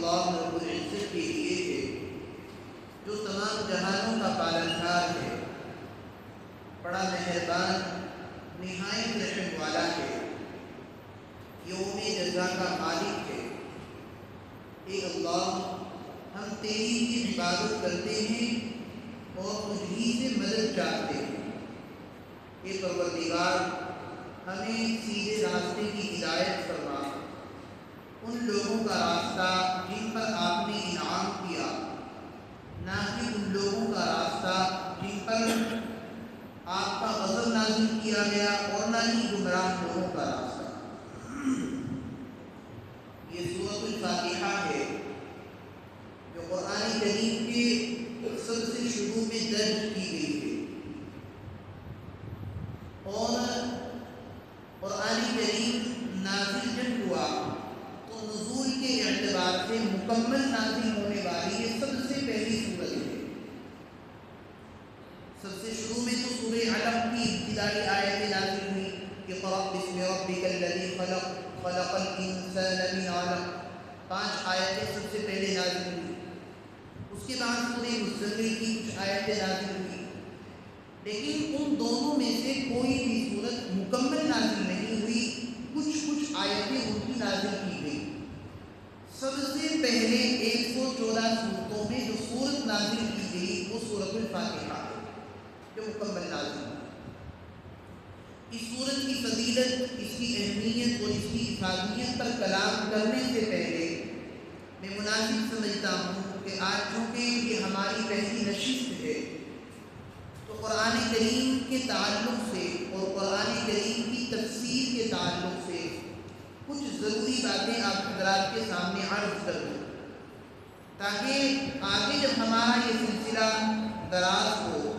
اللہ رب العزت کے لیے ہے جو تمام جہانوں کا پالنہار ہے، بڑا مہربان نہایت رحم والا ہے، یوم جزا کا مالک ہے۔ اے اللہ، ہم تیری ہی عبادت کرتے ہیں اور تجھ ہی سے مدد چاہتے ہیں۔ اے پروردگار، ہمیں سیدھے راستے کی ہدایت فرما، ان لوگوں کا راستہ جن پر آپ نے انعام کیا، نہ کہ ان لوگوں کا راستہ جن پر آپ کا غضب نازل کیا گیا، اور نہ ہی گمراہ لوگوں کا راستہ۔ یہ سورۃ الفاتحہ ہے جو قرآن کریم کے سب سے شروع میں درج کی گئی ہے، اور قرآن کریم نازل جب ہوا تو نزول کے اعتبار سے مکمل نازل ہونے والی یہ سب سے پہلی سورت ہے۔ سب سے شروع میں تو سورہ علق کی ابتدائی آیتیں نازل ہوئی، اقرأ بسم ربک الذی خلق خلق الانسان من علق، 5 آیتیں سب سے پہلے نازل ہوئی۔ اس کے بعد سورہ مزمل کی کچھ آیتیں نازل ہوئی، لیکن ان دونوں میں سے کوئی بھی سورت مکمل نازل نہیں ہوئی، کچھ آیتیں ان کی نازل کی گئی۔ سب سے پہلے 114 سورتوں میں جو سورت نازل کی گئی وہ سورۃ الفاتحہ ہے جو مکمل نازل ہوئی۔ اس سورت کی فضیلت، اس کی اہمیت اور اس کی افادیت پر کلام کرنے سے پہلے میں مناسب سمجھتا ہوں کہ آج چونکہ یہ ہماری پہلی نشست ہے تو قرآن کریم کے تعلق سے اور قرآن کریم کی تفسیر کے تعلق سے کچھ ضروری باتیں آپ حضرات کے سامنے عرض کر دوں، تاکہ آگے جب ہمارا یہ سلسلہ دراز ہو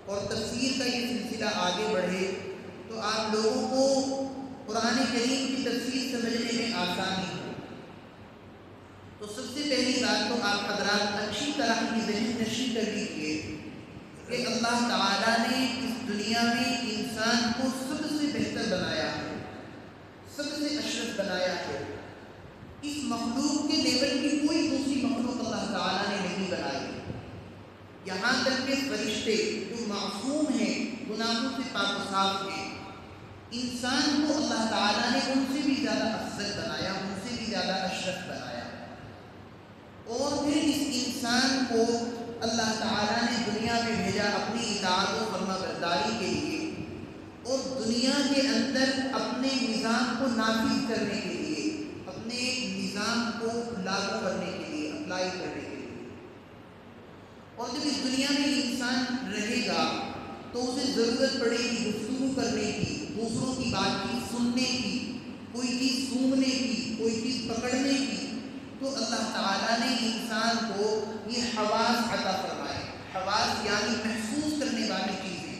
اور تفسیر کا یہ سلسلہ آگے بڑھے تو آپ لوگوں کو قرآن کریم کی تفسیر سمجھنے میں آسانی ہو۔ تو سب سے پہلی بات تو آپ حضرات اچھی طرح کی ذہن نشی کر لیجیے کہ اللہ تعالیٰ نے اس دنیا میں انسان کو سب سے بہتر بنایا ہے، سب سے اشرف بنایا ہے۔ اس مخلوق کے لیول کی کوئی دوسری مخلوق اللہ تعالیٰ نے نہیں بنائی، یہاں تک کہ فرشتے جو معصوم ہیں، گناہوں سے پاک و صاف ہیں، انسان کو اللہ تعالیٰ نے ان سے بھی زیادہ افضل بنایا، ان سے بھی زیادہ اشرف بنایا۔ اور پھر اس انسان کو اللہ تعالیٰ نے دنیا میں بھیجا اپنی اطاعت و فرما برداری کے لیے، اور دنیا کے اندر اپنے نظام کو نافذ کرنے کے لیے، اپنے نظام کو لاگو کرنے کے لیے، اپلائی کرنے کے لیے۔ اور جب اس دنیا میں انسان رہے گا تو اسے ضرورت پڑے گی گفتگو کرنے کی، دوسروں کی بات چیت سننے کی، کوئی چیز سونگھنے کی، کوئی چیز پکڑنے کی، تو اللہ تعالیٰ نے انسان کو یہ حواس عطا فرمائے۔ حواس یعنی محسوس کرنے والی چیزیں۔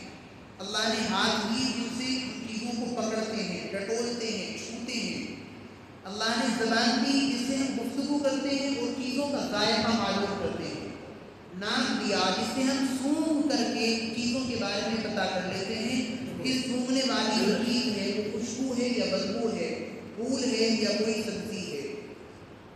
اللہ نے ہاتھ بھی جن سے ان چیزوں کو پکڑتے ہیں، ٹٹولتے ہیں، چھوتے ہیں۔ اللہ نے زبان دی جس سے ہم گفتگو کرتے ہیں اور چیزوں کا ذائقہ معلوم کرتے ہیں۔ ناک دیا جس سے ہم سونگھ کر کے چیزوں کے بارے میں پتہ کر لیتے ہیں کہ سونگھنے والی جو چیز ہے وہ خوشبو ہے یا بدبو ہے، پھول ہے یا کوئی سبزی ہے۔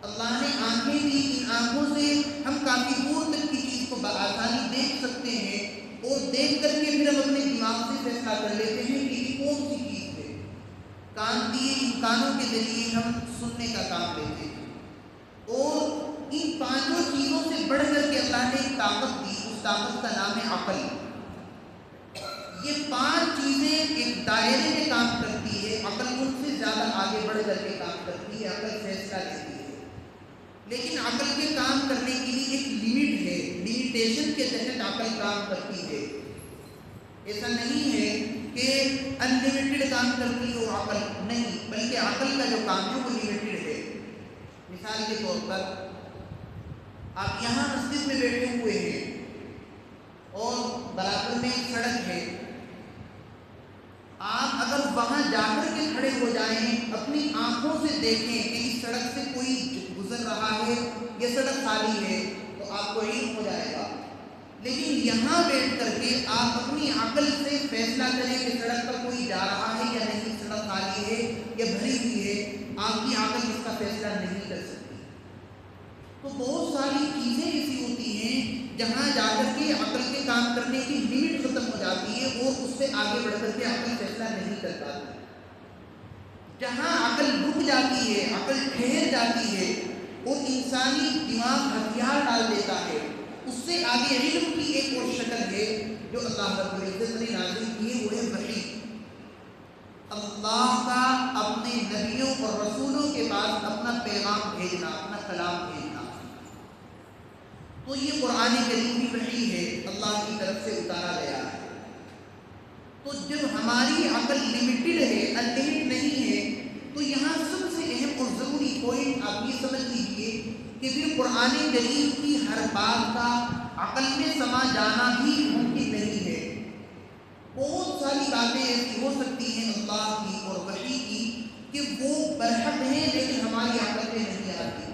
اللہ نے آنکھیں دی، ان آنکھوں سے ہم کافی دور تک کی چیز کو بآسانی دیکھ سکتے ہیں، اور دیکھ کر کے پھر ہم اپنے دماغ سے فیصلہ کر لیتے ہیں کہ یہ کون سی چیز ہے۔ کان دیے، ان کانوں کے ذریعے ہم سننے کا کام لیتے ہیں۔ اور ان 5 چیزوں سے بڑھ کر کے اللہ نے ایک طاقت دی، اس طاقت کا نام ہے عقل۔ یہ 5 چیزیں ایک دائرے میں کام کرتی ہے، عقل ان سے زیادہ آگے بڑھ کر کے کام کرتی ہے، عقل فیصلہ لیتی ہے۔ لیکن عقل کے کام کرنے کے لیے ایک لمٹ ہے، لمیٹیشن کے تحت عقل کام کرتی ہے۔ ایسا نہیں ہے کہ ان لمیٹڈ کام کرتی ہو عقل، نہیں، بلکہ عقل کا جو کام ہے وہ لمیٹڈ ہے۔ مثال کے طور پر آپ یہاں مسجد میں بیٹھے ہوئے ہیں اور برابر میں ایک سڑک ہے، آپ اگر وہاں جا کر کے کھڑے ہو جائیں، اپنی آنکھوں سے دیکھیں کہ اس سڑک سے کوئی گزر رہا ہے، یہ سڑک خالی ہے، تو آپ کو علم ہو جائے گا۔ لیکن یہاں بیٹھ کر کے آپ اپنی عقل سے فیصلہ کریں کہ سڑک پر کوئی جا رہا ہے یا نہیں، سڑک خالی ہے یا بھری ہوئی ہے، آپ کی عقل اس کا فیصلہ نہیں کر سکتی۔ تو بہت ساری چیزیں ایسی ہوتی ہیں جہاں جا کر کے عقل کے کام کرنے کی لمٹ ختم ہو جاتی ہے اور اس سے آگے بڑھ کر کے عقل فیصلہ نہیں کر پاتی. جہاں عقل رک جاتی ہے، عقل ٹھہر جاتی ہے اور انسانی دماغ ہتھیار ڈال دیتا ہے، اس سے آگے علم کی ایک اور شکل ہے جو اللہ رب العزت نے نازل کی ہے، وہ ہے وحی. اللہ کا اپنے نبیوں اور رسولوں کے پاس اپنا پیغام بھیجنا، اپنا کلام بھیجنا. تو یہ قرآن کریم بھی وحی ہے، اللہ کی طرف سے اتارا گیا ہے. تو جب ہماری عقل لمیٹڈ ہے، انلمٹ نہیں ہے، تو یہاں سب سے اہم اور ضروری پوائنٹ آپ یہ سمجھ لیجیے کہ پھر قرآن کریم کی ہر بات کا عقل میں سما جانا بھی ممکن نہیں ہے. بہت ساری باتیں ایسی ہو سکتی ہیں اللہ کی اور وحی کی کہ وہ برحق ہیں لیکن ہماری عقل میں نہیں آتی،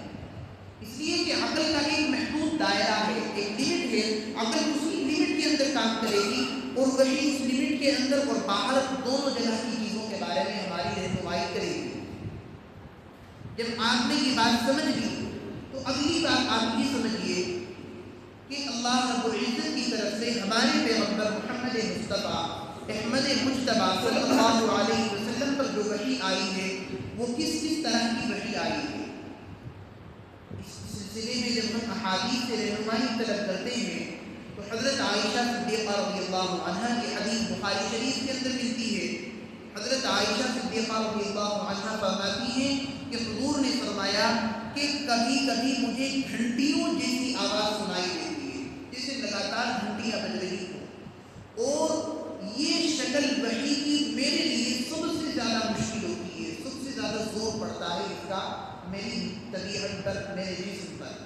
اس لیے کہ عقل کا ایک محدود دائرہ ہے، ایک لمٹ ہے. عقل اسی لمٹ کے اندر کام کرے گی اور وہی اس لمٹ کے اندر اور باہر دونوں جگہ کی چیزوں کے بارے میں ہماری رہنمائی کرے گی. جب آپ نے یہ بات سمجھ لی تو اگلی بات آپ یہ سمجھیے کہ اللہ رب العزت کی طرف سے ہمارے پیغمبر محمد مصطفیٰ احمد مجتبیٰ صلی اللہ علیہ وسلم پر جو وحی آئی ہے وہ کس کس طرح کی وحی آئی ہے. اس سلسلے میں جب ہم احادیث سے رہنمائی طلب کرتے ہیں تو حضرت عائشہ صدیقہ رضی اللہ عنہا کی حدیث بخاری شریف کے اندر ملتی ہے. حضرت عائشہ صدیقہ رضی اللہ عنہا فرماتی ہیں کہ حضور نے فرمایا کہ کبھی کبھی مجھے گھنٹیوں جیسی آواز سنائی دیتی ہے، جیسے لگاتار گھنٹیاں بج رہی ہوں، اور یہ شکل وحی کی میرے لیے سب سے زیادہ مشکل ہوتی ہے، سب سے زیادہ زور پڑتا ہے اس کا میری طبیعت پر، میرے جسم پر.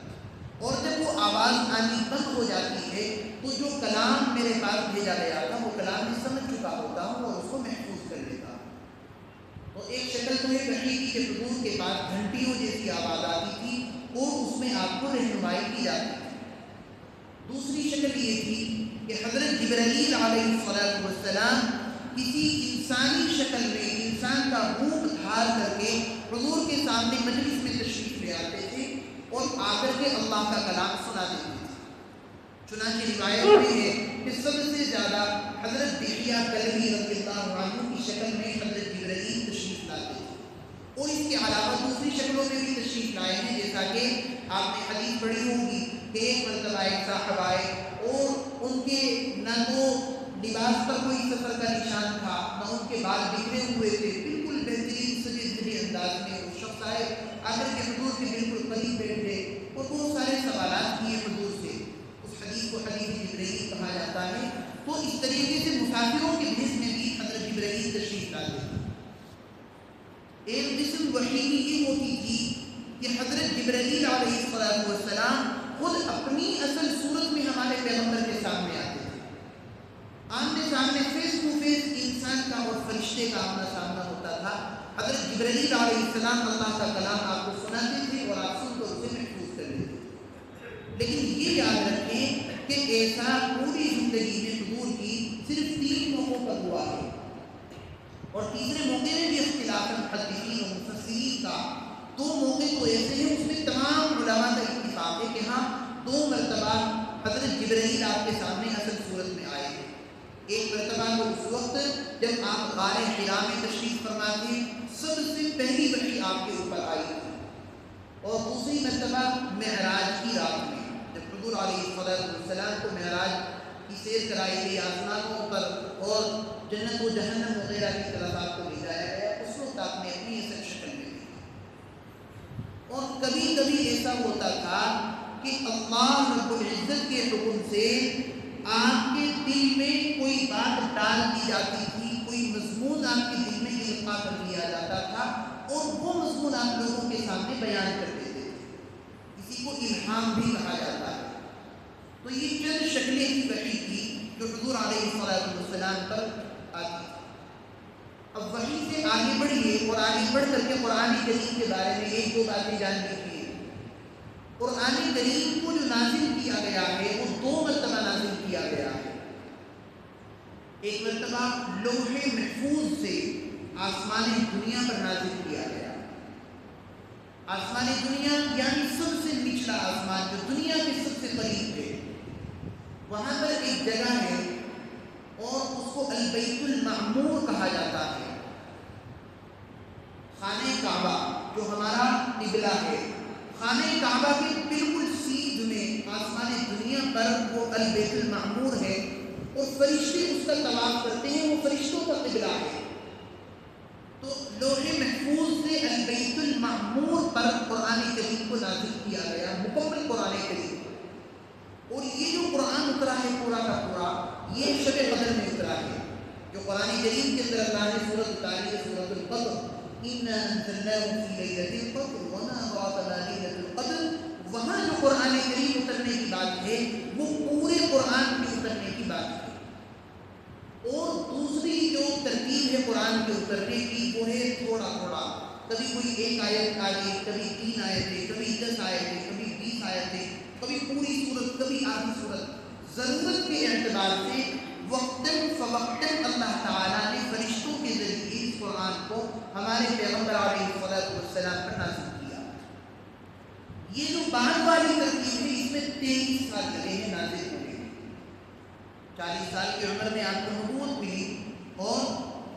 اور جب وہ آواز آنی بند ہو جاتی ہے تو جو کلام میرے پاس بھیجا گیا تھا وہ کلام میں سمجھ چکا ہوتا ہوں اور اس کو محفوظ کر لیتا ہوں. تو ایک شکل تو یہ وحی کی کہ حضور کے پاس گھنٹیوں جیسی آواز آتی تھی اور اس میں آپ کو رہنمائی کی جاتی تھی. دوسری شکل یہ تھی کہ حضرت جبرائیل علیہ السلام کسی انسانی شکل میں انسان کا روپ دھار کر کے حضور کے سامنے مجلس میں تشریف لے آتے تھے اور آ کر کے اللہ کا کلام سنا دیتے تھے. چنانچہ روایت میں ہے کہ سب سے زیادہ حضرت دحیہ کلبی رضی اللہ عنہ کی شکل میں حضرت جبرائیل تشریف لاتے تھے، اور اس کے علاوہ دوسری شکلوں میں بھی تشریف لائے ہیں. جیسا کہ آپ نے حدیث پڑھی ہوگی کہ ایک مرتبہ ایک صاحب آئے اور ان کے نہ تو لباس پر کوئی سفر کا نشان تھا، نہ ان کے بال بکھرے ہوئے تھے، بالکل بہترین سجے دھجے انداز میں وہ شخص آئے، آ کر کے حضور کے بالکل قریب بیٹھ گئے اور بہت سارے سوالات کیے حضور سے. اس حدیث کو حدیث جبرائیل کہا جاتا ہے. تو اس طریقے سے مسافروں کے بھیس میں بھی حضرت جبرائیل تشریف لاتے تھے. ایک قسم وحی کی یہ ہوتی تھی کہ حضرت جبرائیل علیہ السلام خود اپنی اصل صورت میں ہمارے پیغمبر کے سامنے آتے تھے. آمنے سامنے فیس ٹو فیس انسان کا اور فرشتے کا آمنا سامنا ہوتا تھا. حضرت جبرائیل علیہ السلام اللہ کا کلام آپ کو سناتے تھے اور آپ سن کر اسے محفوظ کر لیتے تھے. لیکن یہ یاد رکھیں کہ ایسا پوری زندگی میں حضور کی صرف 3 موقعوں پر ہوا ہے، اور تیسرے موقع میں بھی اختلاف محدثین و مفسرین کا 2 موقع تو ایسے ہیں اس میں تمام علماء کا اتفاق ہے کہ ہاں 2 مرتبہ حضرت جبرائیل آپ کے سامنے اصل صورت میں آئے ہیں. ایک مرتبہ تو اس وقت جب آپ غار حرا میں تشریف فرما تھے، سب سے پہلی وحی آپ کے اوپر آئی تھی. اور دوسری مرتبہ معراج کی رات میں جب حضور علیہ السلام کو معراج کی سیر کرائی گئی آسمانوں پر اور جنت و جہنم وغیرہ کی طرف آپ کو لے جایا گیا، اس وقت آپ نے اپنی اصل شکل میں دی. اور کبھی کبھی ایسا ہوتا تھا کہ اللہ رب العزت کے حکم سے آپ کے دل میں کوئی بات ڈال دی جاتی تھی، کوئی مضمون آپ کے دل میں القاء کر دیا جاتا تھا اور وہ مضمون آپ لوگوں کے سامنے بیان کر دیتے تھے. اسی کو الہام بھی کہا جاتا ہے. تو یہ چند شکلیں کی وحی تھی جو حضور علیہ السلام پر آتی تھی. اب وحی سے آگے بڑھیے اور آگے بڑھ کر کے قرآن کریم کے بارے میں 1-2 باتیں جان لیجیے. قرآن کریم کو جو نازل کیا گیا ہے وہ 2 مرتبہ نازل کیا گیا ہے. ایک مرتبہ لوح محفوظ سے آسمان دنیا پر نازل کیا گیا، آسمان دنیا یعنی سب سے نچلا آسمان جو دنیا کے سب سے قریب ہے، وہاں پر ایک جگہ ہے اور اس کو البیت المعمور کہا جاتا ہے۔ خانہ کعبہ جو ہمارا قبلہ ہے، خانہ کعبہ کے بالکل سیدھ میں آسمان دنیا پر وہ البیت المعمور ہے، اور فرشتے اس کا طواف کرتے ہیں، وہ فرشتوں کا قبلہ ہے۔ تو لوح محفوظ سے البیت المعمور پر قرآن کریم کو نازل کیا گیا، مکمل قرآن کریم۔ اور یہ جو قرآن اترا ہے پورا کا پورا، یہ شب قدر میں اترا ہے۔ جو قرآن کریم کے اندر اللہ نے سورۃ اتاری ہے، سورۃ القدر، اِنَّا أَنزَلْنَاهُ فِي لَيْلَةِ الْقَدْرِ وَمَا أَدْرَاكَ مَا لَيْلَةُ الْقَدْرِ، وہاں جو قرآن کریم اترنے کی بات ہے وہ پورے قرآن کے اترنے کی بات ہے۔ اور دوسری جو ترتیب ہے قرآن کے اترنے کی وہ ہے تھوڑا تھوڑا، کبھی کوئی ایک آیت آ گئی، کبھی 3 آیتیں، کبھی 10 آیتیں، کبھی 20 آیتیں، کبھی پوری سورت، کبھی آدھی سورت۔ ضرورت کے اعتبار سے وقتاً فوقتاً اللہ تعالیٰ نے فرشتوں کے ذریعے اس قرآن کو ہمارے پیغمبر علیہ السلام پر نازل کیا۔ یہ جو بعد والی ترتیب ہے اس میں 23 سال لگے ہیں نازل ہوئے۔ 40 سال کی عمر میں آپ کو نبوت ملی اور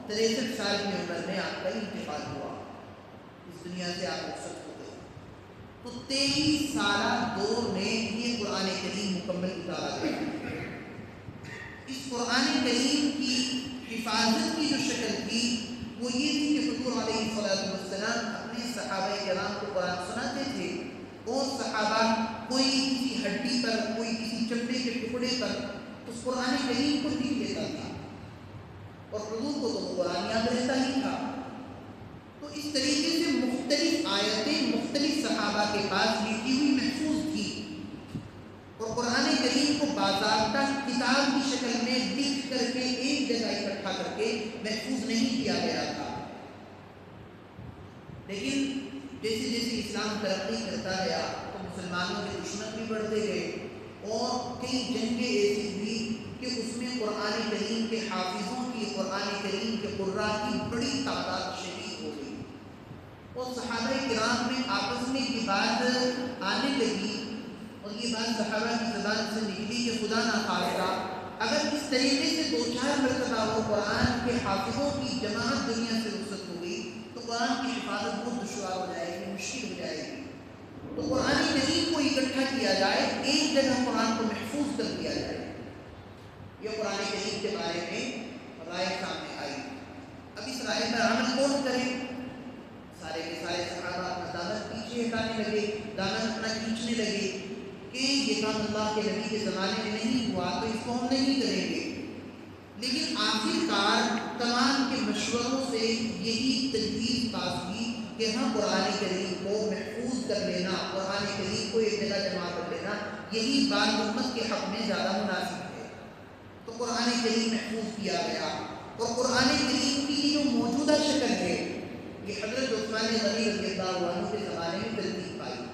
63 سال کی عمر میں آپ کا انتقال ہوا، اس دنیا سے آپ رخصت ہو گئے۔ تو 23 سالہ دور میں یہ قرآن کریم مکمل اتارا گیا۔ اس قرآن کریم کی حفاظت کی جو شکل تھی وہ یہ تھی کہ حضور علیہ السلام اپنے صحابہ کرام کو قرآن سناتے تھے، اور صحابہ کوئی کسی ہڈی پر، کوئی کسی چمڑے کے ٹکڑے پر اس قرآن کریم کو لکھ دیتا تھا، اور حضور کو تو وہ قرآن یاد رہتا ہی تھا۔ تو اس طریقے سے مختلف آیتیں مختلف صحابہ کے پاس لکھی ہوئی محفوظ تھی، اور قرآن کریم کو باضابطہ کتاب کی شکل میں لکھ کر کے ایک جگہ اکٹھا کر کے محفوظ نہیں کیا گیا تھا۔ لیکن جیسے جیسے اسلام ترقی کرتا گیا تو مسلمانوں کے دشمن بھی بڑھتے گئے، اور کئی جنگیں ایسی ہوئی کہ اس میں قرآن کریم کے حافظوں کی، قرآن کریم کے قراء کی بڑی تعداد شہید ہو گئی، اور صحابہ کرام میں آپس میں یہ بات آنے لگی، اور یہ بات صحابہ کی زبان سے نکلی کہ خدا نہ خواستہ اگر اس طریقے سے 2-4 مرتبہ وہ قرآن کے حافظوں کی جماعت دنیا سے رخصت ہو گئی تو قرآن کی حفاظت بہت دشوار ہو جائے گی، مشکل ہو جائے گی۔ تو قرآن کریم کو اکٹھا کیا جائے، ایک جگہ قرآن کو محفوظ کر دیا جائے۔ یہ قرآن کریم کے بارے میں رائے سامنے آئی۔ اب اس رائے پر عمل کون کرے؟ سارے کے سارے صحابہ اپنا دامن پیچھے ہٹانے لگے، دامن اپنا کھینچنے لگے کہ یہ کام اللہ کے نبی کے زمانے میں نہیں ہوا تو اس کو ہم نہیں کریں گے۔ لیکن آخر کار تمام کے مشوروں سے یہی تجویز پاس ہوئی کہ ہم قرآن کریم کو محفوظ کر لینا، قرآن کریم کو ایک جگہ جمع کر لینا، یہی بات امت کے حق میں زیادہ مناسب ہے۔ تو قرآن کریم محفوظ کیا گیا، اور قرآن کریم کی جو موجودہ شکل ہے یہ حضرت عثمان غنی رضی اللہ عنہ کے زمانے میں ترتیب پائی۔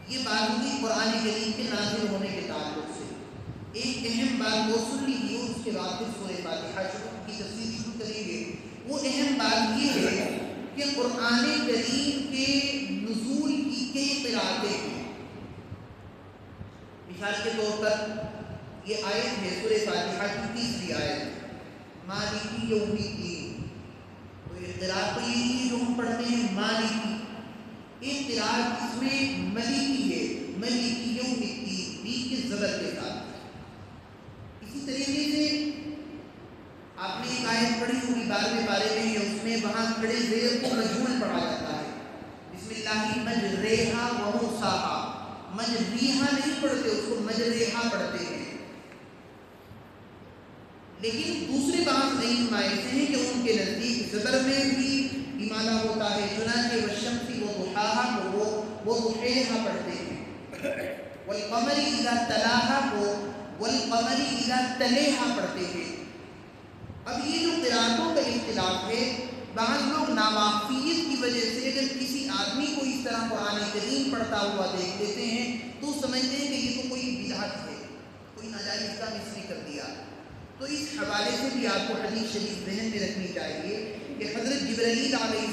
یہ بات ہوئی قرآن کریم کے نازل ہونے کے تعلق سے۔ ایک اہم بات وہ سن لیجیے، اور اس کے بعد پھر سورہ فاتحہ کی تفسیر شروع کریں گے۔ وہ اہم بات یہ ہے کہ قرآن کریم کے نزول کی کئی قرأتیں ہیں۔ مثال کے طور پر یہ آیت ہے سورہ فاتحہ کی 3ری آیت، مالک یوم الدین۔ تو یہ قرأت تو یہی ہے جو ہم پڑھتے ہیں، مالکی۔ ایک قرأت اس میں ملکی ہے، ملک یوم الدین، بی کے زبر کے ساتھ۔ اسی طریقے سے آپ نے ایک آیت پڑھی ہوگی 12ویں پارے میں، یا اس میں وہاں کھڑے زیر کو مجہول پڑھا جاتا ہے، بسم اللہ مجریہا و مرساہا۔ مجریہا نہیں پڑھتے، اس کو مجریہا پڑھتے ہیں۔ لیکن دوسرے بات نہیں نمائش ہیں کہ ان کے نزدیک زبر میں بھی امالہ ہوتا ہے، چنانچہ والشمس وضحاہا کو وہ ضحیہا پڑھتے ہیں، والقمر اذا تلاہا کو والقمر اذا تلیہا پڑھتے ہیں۔ اب یہ جو قرأتوں کا اختلاف ہے، بعض لوگ ناواقفیت کی وجہ سے اگر کسی آدمی کو اس طرح قرآن کریم پڑھتا ہوا دیکھ لیتے ہیں تو سمجھتے ہیں کہ یہ تو کوئی بدعت ہے، کوئی ناجائز کام اس نے کر دیا۔ تو اس حوالے سے بھی آپ کو حدیث شریف ذہن میں رکھنی چاہیے کہ حضرت جبرائیل علیہ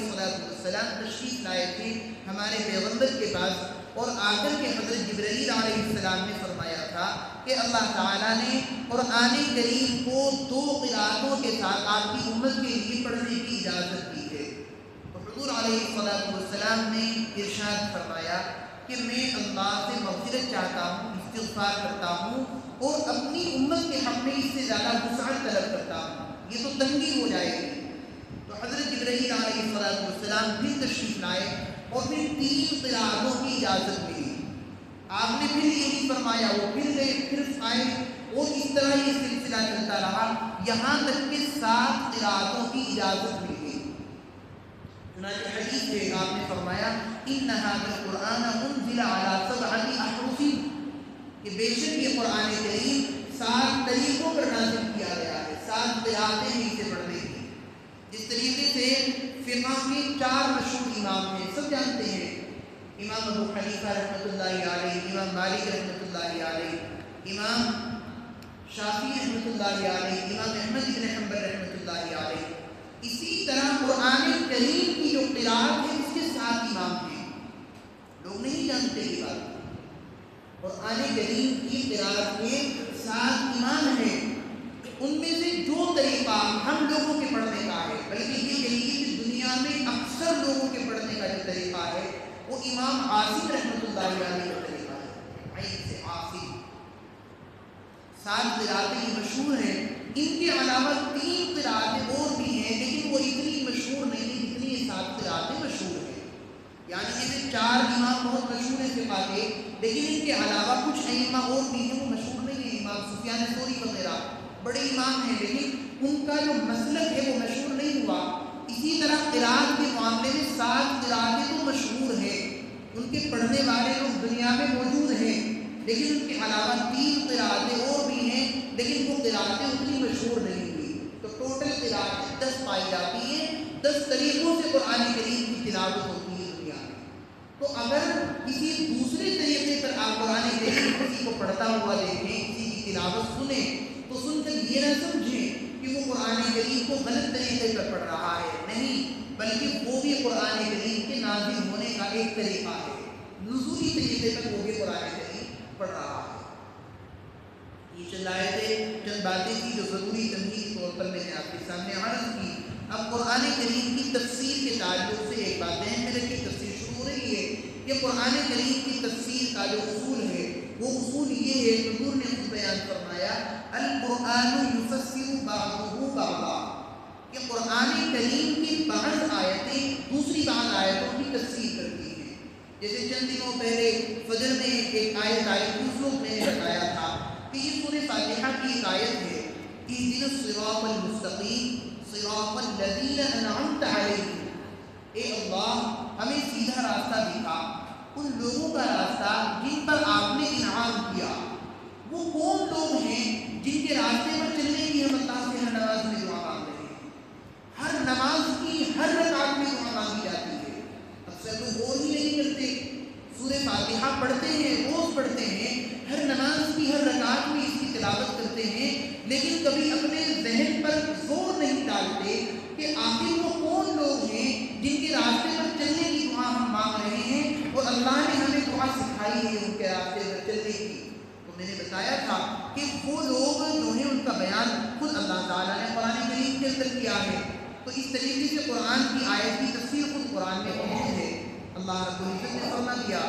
السلام تشریف لائے تھے ہمارے پیغمبر کے پاس، اور آ کر کے حضرت جبرائیل علیہ السلام نے فرمایا تھا کہ اللہ تعالیٰ نے قرآن کریم کو 2 قرأتوں کے ساتھ آپ کی امت کے لیے پڑھنے کی اجازت دی ہے۔ تو حضور علیہ السلام نے ارشاد فرمایا کہ میں اللہ سے مغفرت چاہتا ہوں، استغفار کرتا ہوں، اور اپنی امت کے حق میں اس سے زیادہ وسعت طلب کرتا ہوں، یہ تو تنگی ہو جائے گی۔ تو حضرت جبرائیل علیہ السلام پھر تشریف لائے اور پھر 3 قرأتوں کی اجازت ملی۔ آپ نے پھر یہ نہیں فرمایا، وہ پھر گئے، پھر آئے، اور اس طرح یہ سلسلہ چلتا رہا یہاں تک کہ 7 قرأتوں کی اجازت مل گئی۔ چنانچہ حدیث ہے، آپ نے فرمایا ان هذا القرآن انزل على 7 احرف، کہ بے شک یہ قرآن کریم 7 طریقوں پر نازل کیا گیا ہے، 7 قرأتیں ہیں اسے پڑھنے کی۔ جس طریقے سے فقہ کے 4 مشہور امام ہیں، سب جانتے ہیں، امام ابو حنیفہ رحمۃ اللہ علیہ، امام مالک رحمۃ اللہ علیہ، امام شافعی رحمۃ اللہ علیہ، امام احمد بن حنبل رحمۃ اللہ علیہ۔ اسی طرح قرآن کریم کی جو قرأت ہے اس کے 7 امام ہیں، لوگ نہیں جانتے یہ بات۔ قرآن کریم کی قرأت کے 7 امام ہیں، ان میں سے جو طریقہ ہم لوگوں کے پڑھنے کا ہے، بلکہ یہ کہیے کہ دنیا میں اکثر لوگوں کے پڑھنے کا جو طریقہ ہے وہ امام عاصم رحمۃ اللہ علیہ کا طریقہ ہے، عین سے عاصم۔ 7 قرأتیں مشہور ہیں، ان کے علاوہ 3 قرأتیں اور بھی ہیں، لیکن وہ اتنی مشہور نہیں ہیں جتنی یہ 7 قرأتیں مشہور ہیں۔ یعنی یہ 4 امام بہت مشہور ہیں فقہ کے، لیکن ان کے علاوہ کچھ ائمہ اور بھی ہیں وہ مشہور نہیں ہیں، امام سفیان ثوری وغیرہ بڑے امام ہیں، لیکن ان کا جو مسلک ہے وہ مشہور نہیں ہوا۔ اسی طرح قرأت کے معاملے میں 7 قرأتیں تو مشہور ہیں، ان کے پڑھنے والے لوگ دنیا میں موجود ہیں، لیکن ان کے علاوہ 3 قرأتیں اور بھی ہیں، لیکن وہ قرأتیں اتنی مشہور نہیں ہوئی۔ تو ٹوٹل قرأتیں 10 پائی جاتی ہیں، 10 طریقوں سے قرآن کریم کی تلاوت ہوتی ہے دنیا میں۔ تو اگر کسی دوسرے طریقے پر آپ قرآن کریم کسی کو پڑھتا ہوا دیکھیں، کسی کی تلاوت سنیں، تو سن کر یہ نہ سمجھیں کہ وہ قرآن کریم کو غلط طریقے پر پڑھ رہا ہے، نہیں، بلکہ وہ بھی قرآن کریم کے نازل ہونے کا ایک طریقہ ہے، نزولی طریقے پر وہ بھی قرآن کریم پڑھ رہا ہے۔ یہ چند آیتیں، چند باتیں تھی جو ضروری تمہید کے طور پر میں نے آپ کے سامنے عرض کی۔ اب قرآن کریم کی تفسیر کے تعلق سے ایک بات ذہن میں رکھی، تفسیر شروع ہو رہی ہے کہ قرآن کریم کی تفسیر کا جو اصول ہے وہ اصول یہ ہے، حضور نے خود بیان فرمایا القرآن یفسر بعضہ بعضا، کہ قرآن کریم کی بعض آیتیں دوسری بعض آیتوں کی تفسیر کرتی ہیں۔ جیسے چند دنوں پہلے فجر میں ایک آیت آئی تھی، اس وقت میں نے بتایا تھا کہ یہ سورہ فاتحہ کی ایک آیت ہے، اہدنا الصراط المستقیم صراط الذین انعمت علیہم، اے اللہ ہمیں سیدھا راستہ دکھا، ان لوگوں کا راستہ جن پر آپ نے انعام کیا۔ وہ کون لوگ ہیں جن کے راستے پر چلنے کی ہم اللہ سے ہر نماز میں دعا مانگ رہے ہیں؟ ہر نماز کی ہر رکعت میں دعا مانگی جاتی ہے۔ اکثر لوگ غور ہی نہیں کرتے، سورہ فاتحہ پڑھتے ہیں، روز پڑھتے ہیں، ہر نماز کی ہر رکعت میں اس کی تلاوت کرتے ہیں، لیکن کبھی اپنے ذہن پر زور نہیں ڈالتے کہ آخر وہ کون لوگ ہیں جن کے راستے پر چلنے کی دعا ہم مانگ رہے ہیں، اور اللہ نے ہمیں دعا سکھائی ہے ان کے راستے پر چلنے کی۔ تو میں نے بتایا تھا کہ وہ لوگ جو ہیں ان کا بیان خود اللہ تعالیٰ نے قرآن کریم کے اندر کیا ہے۔ تو اس طریقے سے قرآن کی آیت کی تفسیر خود قرآن میں موجود ہے۔ اللہ رب العزت نے فرما دیا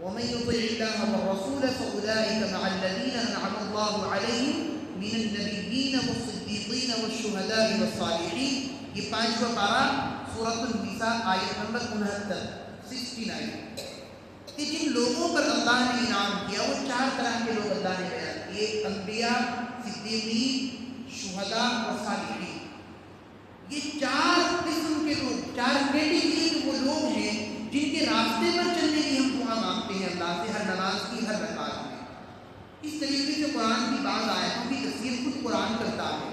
وَمَن يُطِعِ اللَّهَ وَالرَّسُولَ فَأُولَٰئِكَ مَعَ الَّذِينَ أَنْعَمَ اللَّهُ عَلَيْهِم مِّنَ النَّبِيِّينَ وَالصِّدِّيقِينَ وَالشُّهَدَاءِ وَالصَّالِحِينَ۔ یہ 5واں پارہ سورۃ النساء آیت نمبر 69 کہ جن لوگوں پر اللہ نے انعام کیا وہ 4 طرح کے لوگ اللہ نے بیان کیے، انبیاء، صدیقین، شہداء اور صالحین۔ یہ 4 قسم کے لوگ، 4 کیٹیگری کے وہ لوگ ہیں جن کے راستے پر چلنے کی ہم دعا مانگتے ہیں اللہ سے ہر نماز کی ہر رکعت میں۔ اس طریقے سے قرآن کی بعض آیتوں کی تفسیر خود قرآن کرتا ہے،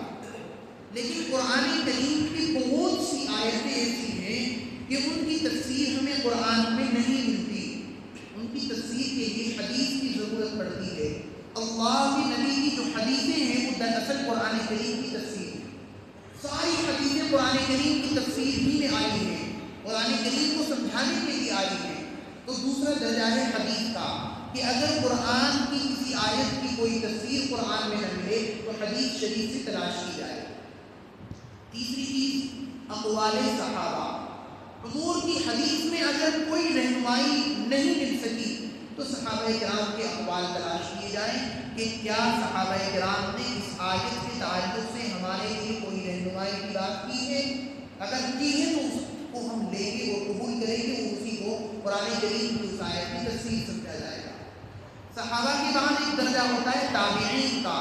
لیکن قرآن کریم کی بہت سی آیتیں ایسی ہیں کہ ان کی تفسیر ہمیں قرآن میں نہیں ملتی، ان کی تفسیر کے لیے حدیث کی ضرورت پڑتی ہے۔ اللہ کے نبی کی جو حدیثیں ہیں وہ دراصل قرآن کریم کی تفسیر ہیں، ساری حدیثیں قرآن کریم کی تفسیر ہی میں آئی ہے، قرآن کریم کو سمجھانے کے لیے آئی ہے، تو دوسرا درجہ ہے حدیث کا کہ اگر قرآن کی کسی آیت کی کوئی تفسیر قرآن میں نہ ملے تو حدیث شریف سے تلاش کی جائے۔ تیسری چیز اقوال صحابہ، حضور کی حدیث میں اگر کوئی رہنمائی نہیں مل سکی تو صحابہ کرام کے اقوال تلاش کیے جائیں کہ کیا صحابہ کرام نے اس آیت کے تعلق سے ہمارے لیے کوئی رہنمائی کی بات کی ہے، اگر کی ہے تو اس کو ہم لیں گے اور قبول کریں گے، اور اسی کو قرآن کریم کی اس آیت کی تفسیر سمجھا جائے گا۔ صحابہ کے بعد ایک درجہ ہوتا ہے تابعین کا،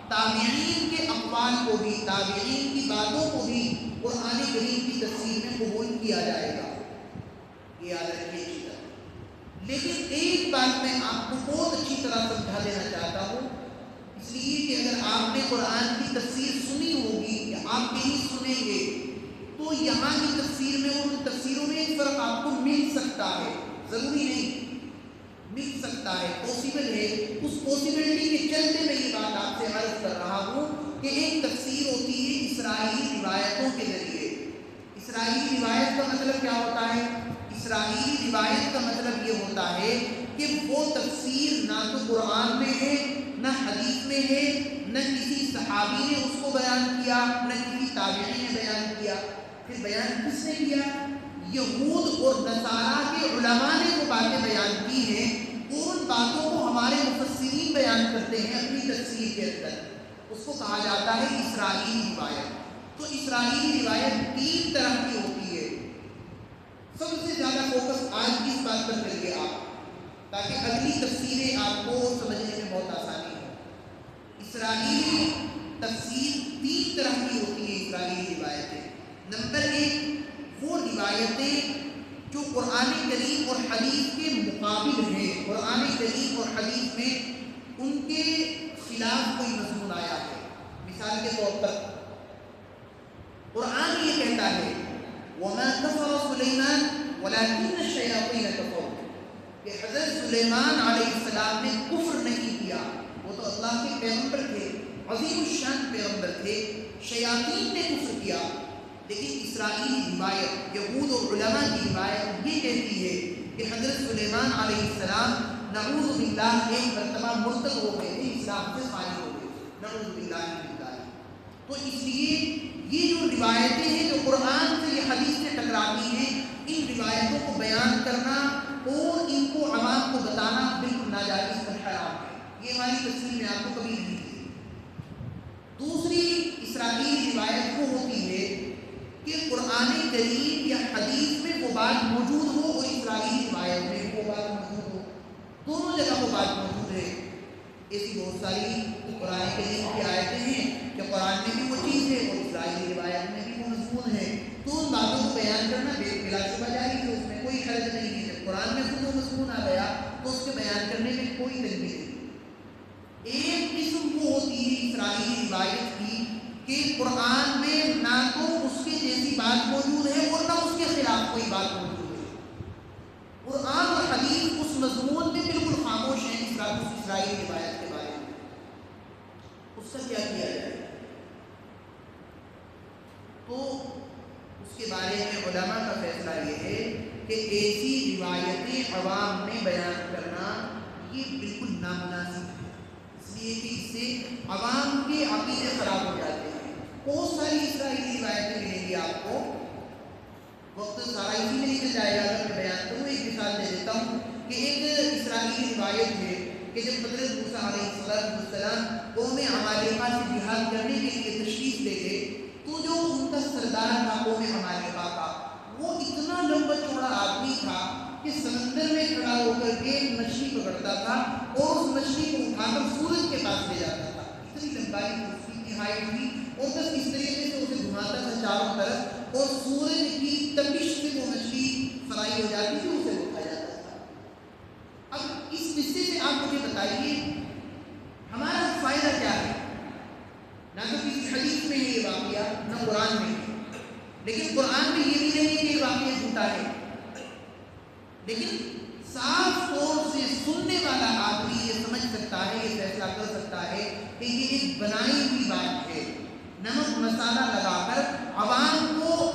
تابعین کے اقوال کو بھی، تابعین کی باتوں کو بھی قرآن کریم کی تفسیر میں قبول کیا جائے گا، یہ یاد رکھیے اچھی طرح۔ لیکن ایک بات میں آپ کو بہت اچھی طرح سمجھا دینا چاہتا ہوں، اس لیے کہ اگر آپ نے قرآن کی تفسیر سنی ہوگی یا آپ کہیں سنیں گے تو یہاں کی تفسیر میں اور ان تفسیروں میں ایک فرق آپ کو مل سکتا ہے، ضروری نہیں، مل سکتا ہے، پاسبل ہے۔ اس پاسبلٹی کے چلتے میں یہ بات آپ سے عرض کر رہا ہوں کہ ایک تفسیر ہوتی ہے اسرائیلی روایتوں کے ذریعے۔ اسرائیلی روایت کا مطلب کیا ہوتا ہے؟ اسرائیلی روایت کا مطلب یہ ہوتا ہے کہ وہ تفسیر نہ تو قرآن میں ہے، نہ حدیث میں ہے، نہ کسی صحابی نے اس کو بیان کیا، نہ کسی تابعی نے بیان کیا۔ پھر بیان کس نے کیا؟ یہود اور نصارہ کے علماء نے وہ باتیں بیان کی ہیں، اور ان باتوں کو ہمارے مفسرین بیان کرتے ہیں اپنی تفسیر کے اندر، اس کو کہا جاتا ہے اسرائیلی روایت۔ تو اسرائیلی روایت تین طرح کی ہوتی ہے۔ سب سے زیادہ فوکس آج کی اس بات پر کریے آپ، تاکہ اگلی تفسیریں آپ کو سمجھنے میں بہت آسانی ہو۔ اسرائیلی تفسیر تین طرح کی ہوتی ہیں اسرائیلی روایتیں۔ نمبر ایک، وہ روایتیں جو قرآن کریم اور حدیث کے مقابل ہیں، قرآن کریم اور حدیث میں ان کے خلاف کوئی مضمون آیا ہے۔ مثال کے طور پر قرآن یہ کہتا ہے وَمَا كَفَرَ سُلَيْمَانُ وَلَكِنَّ الشَّيَاطِينَ كَفَرُوا، کہ حضرت سلیمان علیہ السلام نے کفر نہیں کیا، وہ تو اللہ کے پیغمبر تھے، عظیم الشان پیغمبر تھے، شیاطین نے کفر کیا۔ لیکن اسرائیلی روایت، یہود اور علماء کی روایت یہ کہتی ہے کہ حضرت سلیمان علیہ السلام نعوذ باللہ ایک مرتبہ مرتد ہو گئے تھے، اسلام سے خارج ہو گئے تھے، نعوذ باللہ من ذلک۔ تو اس لیے یہ جو روایتیں ہیں جو قرآن سے یہ حدیث سے ٹکراتی ہیں، ان روایتوں کو بیان کرنا اور ان کو عوام کو بتانا بالکل ناجائز اور حرام ہے۔ یہ ہماری تفسیر میں آپ کو کبھی نہیں ملی۔ دوسری اسرائیلی روایت وہ ہوتی ہے کہ قرآن کریم یا حدیث میں وہ بات موجود ہو اور اسرائیلی روایت میں وہ بات موجود ہو، دونوں جگہ وہ بات موجود ہے۔ ایسی بہت ساری قرآن کریم کی آیتیں ہیں کہ قرآن میں بھی وہ چیز ہے اور اسرائیلی روایت میں بھی وہ مضمون ہے، تو ان باتوں کو بیان کرنا بلا شبہ جائز ہے، اس میں کوئی حرج نہیں ہے۔ جب قرآن میں خود وہ مضمون آ گیا تو اس کے بیان کرنے میں کوئی تنقید نہیں۔ ایک قسم وہ ہوتی ہے اسرائیلی روایت کی کہ قرآن میں نہ تو اس کے جیسی بات موجود ہے اور نہ اس کے خلاف کوئی بات موجود ہے، قرآن اور حدیث اس مضمون میں بالکل خاموش ہیں اسرائیلی روایت کے بارے میں۔ اس کا کیا کیا جائے؟ تو اس کے بارے میں علماء کا فیصلہ یہ ہے کہ ایسی روایتیں عوام میں بیان کرنا یہ بالکل نامناسب ہے، اس لیے کہ اس سے عوام کے عقیدے خراب ہو جاتے ہیں۔ بہت ساری اسرائیلی روایتیں ملیں گی آپ کو، وقت سارا اسی میں نکل جائے گا اگر میں بیان کروں۔ ایک مثال دے دیتا ہوں کہ ایک اسرائیلی روایت ہے کہ جب حضرت موسیٰ علیہ السلام قوم عمالقہ سے جہاد کرنے کے لیے تشریف لے گئے تو جو ان کا سردار تھا قوم عمالقہ کا، وہ اتنا لمبا چوڑا آدمی تھا کہ سمندر میں کھڑا ہو کر کے مچھلی پکڑتا تھا اور اس مچھلی کو اٹھا کر سورج کے پاس لے جاتا تھا۔ اتنی لمبائی تھی اس کی، اتنی ہائٹ تھی، اور بس اس طریقے سے اسے گھماتا تھا چاروں طرف، اور سورج کی تپش سے وہ مچھلی فرائی ہو جاتی تھی، اسے اٹھا جاتا تھا۔ اب اس قصے سے آپ مجھے بتائیے ہمارا فائدہ کیا ہے؟ نہ تو کسی حدیث میں یہ واقعہ، نہ قرآن میں، لیکن قرآن میں یہ بھی نہیں کہ یہ واقعہ جھوٹا ہے، لیکن صاف طور سے سننے والا آدمی یہ سمجھ سکتا ہے، یہ فیصلہ کر سکتا ہے کہ یہ ایک بنائی ہوئی بات ہے، نمک مسالہ لگا کر عوام کو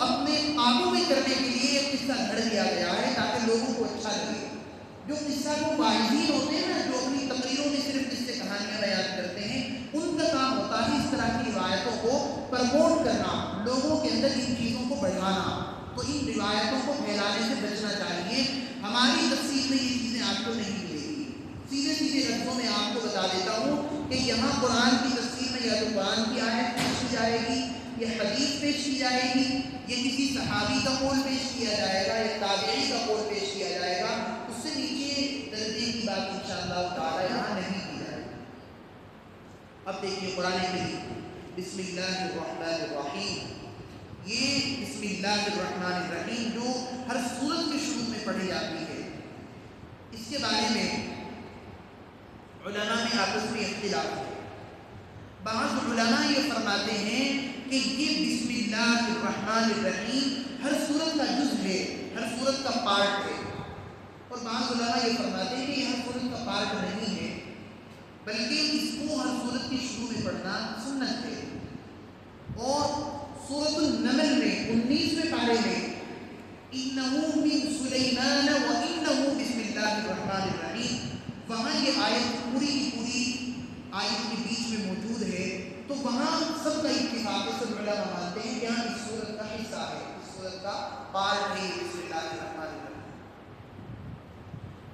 جو قصہ کو واعظین ہوتے ہیں نا، جو اپنی تقریروں میں صرف قصے کہانیاں بیان کرتے ہیں، ان کا کام ہوتا ہے اس طرح کی روایتوں کو پرموٹ کرنا، لوگوں کے اندر ان چیزوں کو بڑھانا. تو ان روایتوں کو پھیلانے سے بچنا چاہیے. ہماری تفسیر میں یہ چیزیں آپ کو نہیں ملے گی. سیدھے سیدھے لفظوں میں آپ کو بتا دیتا ہوں کہ یہاں قرآن کی تفسیر میں یا تو قرآن کی آیت پیش کی جائے گی، یا حدیث پیش کی جائے گی، یا کسی صحابی کا قول پیش کیا جائے گا، یا تابعی کا قول پیش کیا جائے گا. اس سے نیچے درجے کی بات انشاءاللہ تعالی یہاں نہیں کی جائے گی. اب دیکھیے قرآن کریم، بسم اللہ الرحمن الرحیم. یہ بسم اللہ الرحمن الرحیم جو ہر سورت کے شروع میں پڑھی جاتی ہے، اس کے بارے میں علماء میں آپس میں اختلاف ہے. بعض علماء یہ فرماتے ہیں کہ یہ بسم اللہ الرحمن الرحیم ہر سورت کا جز ہے، ہر سورت کا پارٹ ہے. اور بعض علماء یہ فرماتے ہیں کہ یہ ہر سورت کا پارٹ نہیں ہے، بلکہ اس کو ہر سورت کے شروع میں پڑھنا سنت ہے. اور سورۃ النمل میں 19ویں پارے میں اِنَّهُ مِن سُلَيْمَانَ وَإِنَّهُ بِسْمِ اللَّهِ الرَّحْمَنِ الرَّحِيمِ، وہاں یہ آیت پوری کی پوری آیت کے بیچ میں موجود ہے. تو وہاں سب کا اتفاق ہے، سب علماء مانتے ہیں کہ یہاں اس سورت کا حصہ ہے، اس سورت کا پارٹ ہے بسم اللہ الرحمن الرحیم.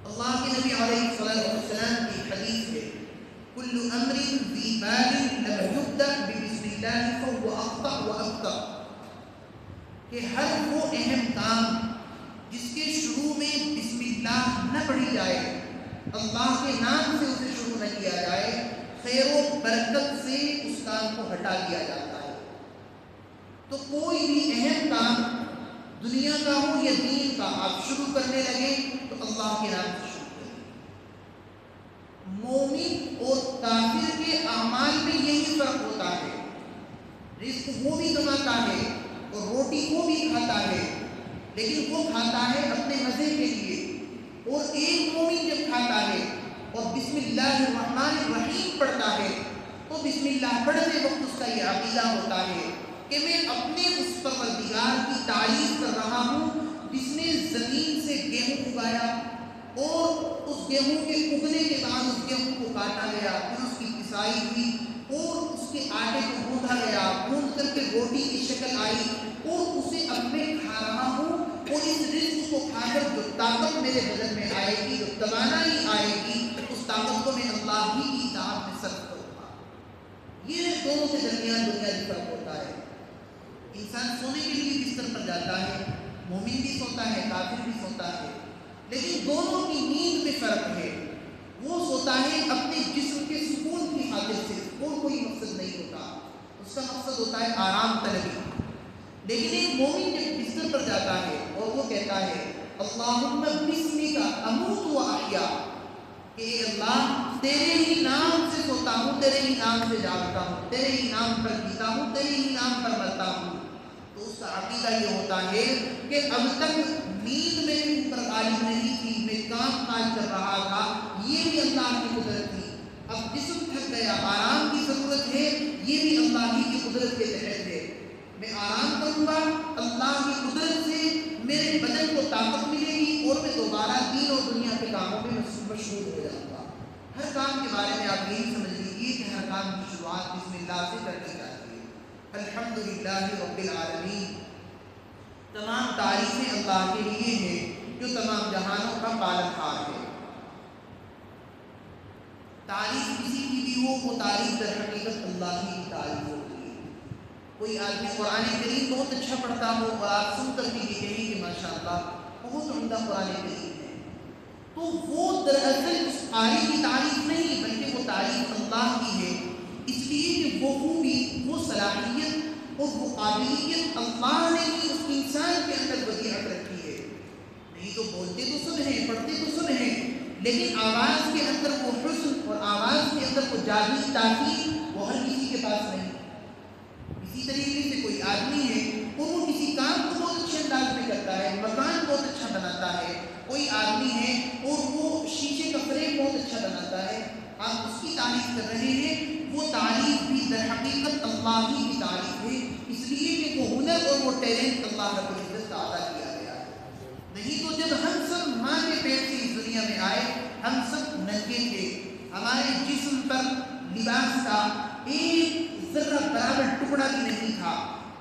اللہ کے نبی علیہ السلام کی حدیث ہے، کل امر ذی بال لم یبدأ ببسم اللہ فهو اخطأ وابتر، کہ ہر وہ اہم کام جس کے شروع میں بسم اللہ نہ پڑھی جائے، اللہ کے نام سے اسے شروع نہ کیا جائے، خیر و برکت سے اس کام کو ہٹا دیا جاتا ہے. تو کوئی بھی اہم کام دنیا کا ہو یا دین کا آپ شروع کرنے لگے تو اللہ کے نام سے شروع کریں. مومن اور کافر کے اعمال میں یہی فرق ہوتا ہے. رزق وہ بھی کماتا ہے اور روٹی وہ بھی کھاتا ہے، لیکن وہ کھاتا ہے اپنے مزے کے لیے. اور ایک مومن جب کھاتا ہے اور بسم اللہ الرحمن الرحیم پڑھتا ہے تو بسم اللہ پڑھتے وقت اس کا یہ عقیدہ ہوتا ہے کہ میں اپنے اس پروردگار کی تعریف کر رہا ہوں جس نے زمین سے گیہوں اگایا، اور اس گیہوں کے اگنے کے بعد اس گیہوں کو کاٹا گیا، پھر اس کی پسائی ہوئی اور اس کے آٹے کو گوندھا گیا، گوندھ کر کے روٹی کی شکل آئی، اور اسے اب میں کھا رہا ہوں. اور اس رزق کو کھا کر جو طاقت میرے بدن میں آئے گی، جو توانائی آئے گی، اس طاقت کو میں اللہ ہی کی اطاعت میں صرف کروں گا. یہ دونوں کے درمیان بنیادی فرق ہوتا ہے. انسان سونے کے لیے بستر پر جاتا ہے، مومن بھی سوتا ہے، کافر بھی سوتا ہے، لیکن دونوں کی نیند میں فرق ہے. وہ سوتا ہے اپنے جسم کے سکون کی خاطر سے، اور کوئی مقصد نہیں ہوتا، اس کا مقصد ہوتا ہے آرام طلبی. لیکن ایک مومن جب بستر پر جاتا ہے اور وہ کہتا ہے اللہم بسمک اموت و احیا، کہ اے اللہ تیرے ہی نام سے سوتا ہوں، تیرے ہی نام سے جاگتا ہوں، تیرے ہی نام پر جیتا ہوں، تیرے ہی نام پر مرتا ہوں. تو اس کا عقیدہ یہ ہوتا ہے کہ اب تک نیند میرے اوپر غالب نہیں تھی، میں کام کاج کر رہا تھا، یہ بھی اللہ کی قدرت تھی. اب جسم تھک گیا، آرام کی ضرورت ہے، یہ بھی اللہ ہی کی قدرت کے تحت ہے. میں آرام کروں گا، اللہ کی قدرت سے میرے بدن کو طاقت ملے گی، اور میں دوبارہ دین اور دنیا کے کاموں میں مشغول ہو جاؤں گا. ہر کام کے بارے میں آپ یہی سمجھ لیجیے کہ ہر کام کی شروعات بسم اللہ سے کرنی چاہیے. الحمدللہ رب العالمین، تمام تعریفیں اللہ کے لیے ہیں جو تمام جہانوں کا پالنہار ہے. تعریف کسی کی بھی ہو، وہ تعریف در حقیقت اللہ ہی کی تعریف ہوتی ہے. کوئی آدمی قرآن کریم بہت اچھا پڑھتا ہو اور آپ سن کر بھی یہ کہیں کہ ماشاءاللہ بہت عمدہ قرآن کریم ہے، تو وہ دراصل اس قاری کی تعریف نہیں، بلکہ وہ تعریف اللہ کی ہے. اس لیے کہ وہ خوبی، وہ صلاحیت اور وہ قابلیت اللہ نے ہی اس انسان کے اندر ودیعت رکھی ہے. نہیں تو بولتے تو سب ہیں، پڑھتے تو سب ہیں، لیکن آواز کے اندر وہ حسن اور آواز کے اندر وہ جادوئی تاثیر وہ ہر کسی کے پاس نہیں. اسی طریقے سے کوئی آدمی ہے اور وہ کسی کام کو بہت اچھے انداز میں کرتا ہے، مکان بہت اچھا بناتا ہے. کوئی آدمی ہے اور وہ شیشے کا فریم بہت اچھا بناتا ہے، آپ اس کی تعریف کر رہے ہیں، وہ تعریف بھی در حقیقت اللہ ہی کی تعریف ہے، اس لیے کہ وہ ہنر اور وہ ٹیلنٹ اللہ رب العزت کا عطا کیا گیا ہے. نہیں تو جب ہم سب ماں کے پیٹ سے اس دنیا دنیا میں آئے ہم سب ننگے تھے، ہمارے جسم پر لباس کا ایک ذرہ برابر ٹکڑا بھی نہیں تھا،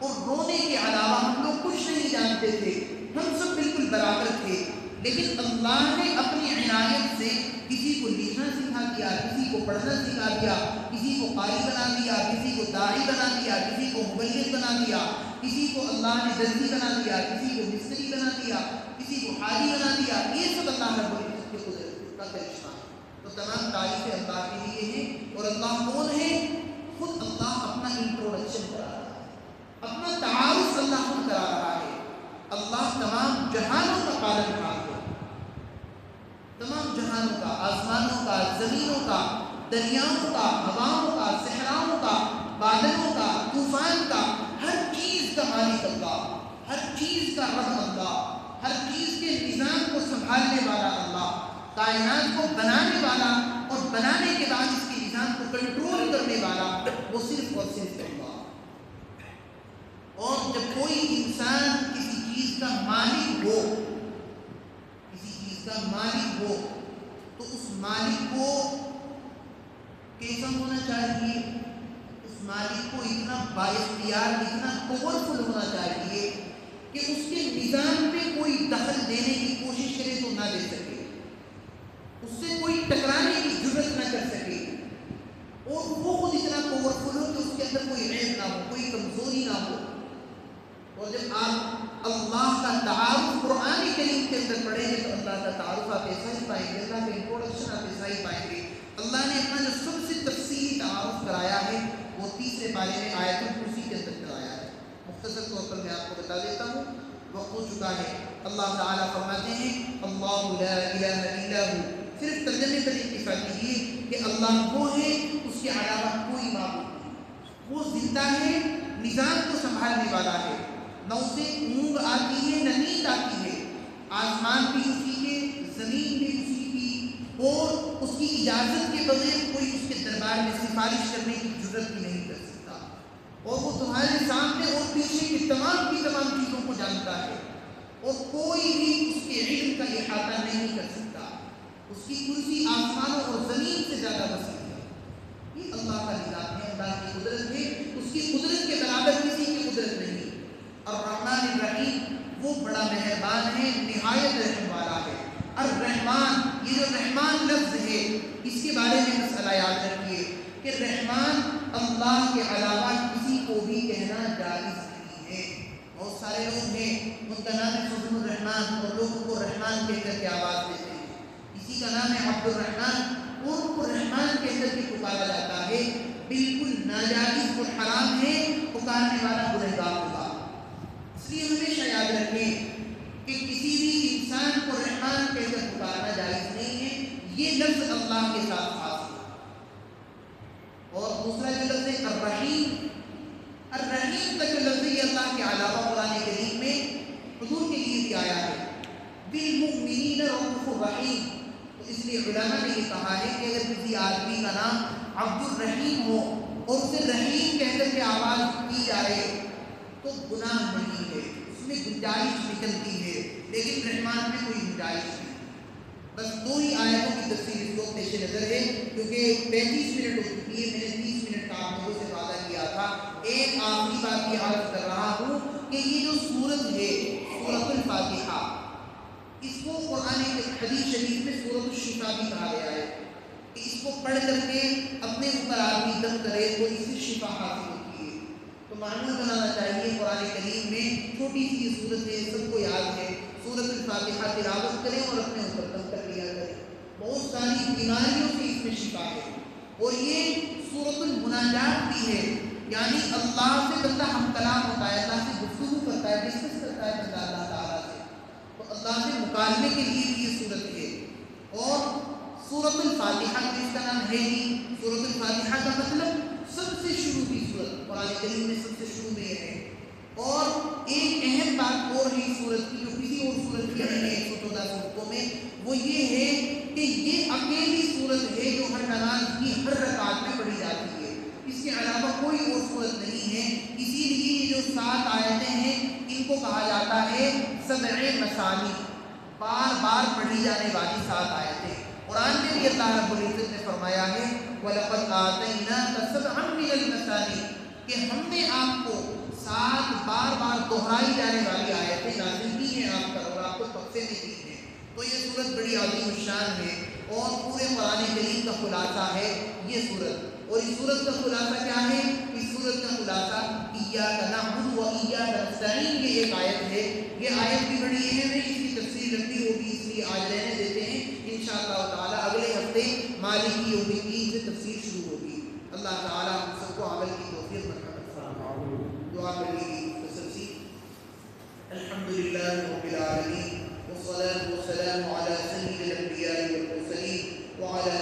اور رونے کے علاوہ ہم لوگ کچھ نہیں جانتے تھے، ہم سب بالکل برابر تھے۔ لیکن اللہ نے اپنی عنایت سے کسی کو لکھنا سکھا دیا، کسی کو پڑھنا سکھا دیا، کسی کو قاری بنا دیا، کسی کو داعی بنا دیا، کسی کو مبلغ بنا دیا، کسی کو اللہ نے درزی بنا دیا، کسی کو مستری بنا دیا، کسی کو حاجی بنا دیا۔ یہ سب اللہ رب العزت کے قدرت کا کرشمہ ہے۔ تو تمام تعریفیں اللہ کے لیے ہیں۔ اور اللہ کون ہے؟ خود اللہ اپنا انٹروڈکشن کرا رہا ہے، اپنا تعارف اللہ خود کرا رہا ہے۔ اللہ تمام جہانوں کا پالنہار ہے، تمام جہانوں کا، آسمانوں کا، زمینوں کا، دریاؤں کا، ہواؤں کا، صحراؤں کا، بادلوں کا، طوفان کا، ہر چیز کا مالک اللہ، ہر چیز کا رب اللہ، ہر چیز کے نظام کو سنبھالنے والا اللہ، کائنات کو بنانے والا اور بنانے کے بعد اس کے نظام کو کنٹرول کرنے والا وہ صرف اور صرف اللہ۔ اور جب کوئی انسان کسی چیز کا مالک ہو، کسی چیز کا مالک ہو، تو اس مالک کو کیسا ہونا چاہیے؟ اس مالک کو اتنا بااختیار، اتنا پاورفل ہونا چاہیے کہ اس کے نظام پہ کوئی دخل دینے کی کوشش کرے تو نہ دے سکے، اس سے کوئی ٹکرانے کی جرت نہ کر سکے، اور وہ خود اتنا پاورفل ہو کہ اس کے اندر کوئی عیب نہ ہو، کوئی کمزوری نہ ہو۔ اور جب آپ اللہ کا تعارف قرآن کریم کے اندر پڑھیں گے تو اللہ کا تعارف آپ ایسا ہی پائیں گے، اللہ کا انٹروڈکشن آپ ایسا ہی پائیں گے۔ اللہ نے اپنا جو سب سے تفصیلی تعارف کرایا ہے وہ تیسرے پارے میں آیت الکرسی کے اندر کرایا ہے۔ مختصر طور پر میں آپ کو بتا دیتا ہوں، وقت ہو چکا ہے۔ اللہ تعالیٰ فرماتے ہیں اللہ لا الہ الا ہو، صرف ترجمے پر اکتفا کیجیے کہ اللہ وہ ہے، اس کے علاوہ کوئی معبود نہیں، وہ زندہ ہے، نظام کو سنبھالنے والا ہے، نہ اسے اونگ آتی ہے نہ نیند آتی ہے، آسمان بھی اسی کے، زمین بھی اسی کی، اور اس کی اجازت کے بغیر کوئی اس کے دربار میں سفارش کرنے کی جرت بھی نہیں کر سکتا، اور وہ تمہارے سامنے اور پیچھے کی تمام چیزوں کو جانتا ہے، اور کوئی بھی اس کے علم کا احاطہ نہیں کر سکتا۔ اس کی کرسی آسمانوں اور زمین سے زیادہ وسیع ہے۔ یہ اللہ کا نظام ہے، اللہ کی قدرت ہے، اس کی قدرت کے برابر کسی کی قدرت نہیں۔ الرحمن الرحیم، وہ بڑا مہربان ہے، نہایت رحم والا ہے۔ الرحمن، یہ جو رحمان لفظ ہے اس کے بارے میں مسئلہ یاد رکھیے کہ رحمان اللہ کے علاوہ کسی کو بھی کہنا جائز نہیں ہے۔ بہت سارے لوگ ہیں ان کا نام ہے فضل الرحمان، اور لوگ ان کو رحمان کہہ کر کے آواز دیتے ہیں۔ کسی کا نام ہے عبد الرحمان، اور ان کو رحمان کہہ کر کے پکارا جاتا ہے، بالکل ناجائز اور حرام ہے، پکارنے والا گنہگار ہوگا۔ اس لیے ہمیشہ یاد رکھیں کہ کسی بھی انسان کو رحمان کہہ کر پکارنا جائز نہیں ہے، یہ لفظ اللہ کے ساتھ خاص ہے۔ اور دوسرا جو لفظ ہے الرحیم، الرحیم کا جو لفظ ہے اللہ کے علاوہ قرآن کریم میں حضور کے لیے بھی آیا ہے، بالمؤمنین رؤوف الرحیم۔ تو اس لیے علماء نے یہ کہا ہے کہ اگر کسی آدمی کا نام عبد الرحیم ہو اور اسے رحیم کہہ کر کے آواز کی جائے تو گناہ نہیں ہے، اس میں گنجائش نکلتی ہے، لیکن رحمان میں کوئی گنجائش نہیں۔ بس دو ہی آیتوں کی تفسیر اس وقت پیش نظر ہے، کیونکہ 35 منٹ ہو چکی ہے، میں نے 30 منٹ کا آپ لوگوں سے وعدہ کیا تھا۔ ایک آخری بات یہ عرض کر رہا ہوں کہ یہ جو سورت ہے سورۃ الفاتحہ، اس کو قرآن حدیث شریف میں سورۃ الشفا بھی کہا گیا ہے کہ اس کو پڑھ کر کے اپنے اوپر آدمی دم کرے تو اس سے شفا حاصل ہوتی ہے۔ تو معلوم بنانا چاہیے قرآن کریم میں چھوٹی سی یہ صورت ہے، سب کو یاد ہے، سورۃ الفاتحہ تلاوت کریں اور اپنے اوپر دم کر لیا کریں، بہت ساری بیماریوں سے اس میں شفا ہے۔ اور یہ سورۃ المناجات بھی ہے، یعنی اللہ سے بندہ ہم کلام ہوتا ہے، اللہ سے گفتگو کرتا ہے، ڈسکس کرتا ہے بندہ اللہ تعالیٰ سے، تو اللہ سے مکالمے کے لیے بھی یہ صورت ہے۔ اور سورۃ الفاتحہ جو اس کا نام ہے ہی، سورۃ الفاتحہ کا مطلب سب سے شروع کی صورت، قرآن کریم میں سب سے شروع میں یہ ہے۔ اور ایک اہم بات اور ہے اس صورت کی جو کسی اور صورت کی نہیں ہے 114 صورتوں میں، وہ یہ ہے کہ یہ اکیلی صورت ہے جو ہر نماز کی ہر رکعت میں پڑھی جاتی ہے، اس کے علاوہ کوئی اور صورت نہیں ہے۔ اسی لیے یہ جو 7 آیتیں ہیں ان کو کہا جاتا ہے 7 مثانی، بار بار پڑھی جانے والی 7 آیتیں. قرآن میں بھی اللہ رب العزت نے فرمایا ہے وَلَقَدْ آتَيْنَاكَ سَبْعًا مِنَ الْمَثَانِي کہ ہم نے آپ کو 7 بار بار دہرائی جانے والی آیتیں نازل کی ہیں آپ پر اور آپ کو تحفے میں دی ہیں. تو یہ صورت بڑی عظیم الشان ہے اور پورے قرآن کریم کا خلاصہ ہے یہ صورت. اور اس صورت کا خلاصہ کیا ہے؟ اس صورت کا خلاصہ ایاک نعبد و ایاک نستعین یہ ایک آیت ہے. یہ آیت بھی بڑی اہم ہے، اس کی تفسیر لمبی ہوگی اس لیے آج رہنے دیتے ہیں. انشاءاللہ تعالی اگلے ہفتے مالک یوم الدین سے تفسیر شروع ہوگی. اللہ تعالی ہم سب کو عمل کی توفیق مرحمت فرمائے. دعا کریے تسلسل. الحمدللہ رب العالمین والصلاة والسلام علی سید الانبیاء والمرسلین وعلی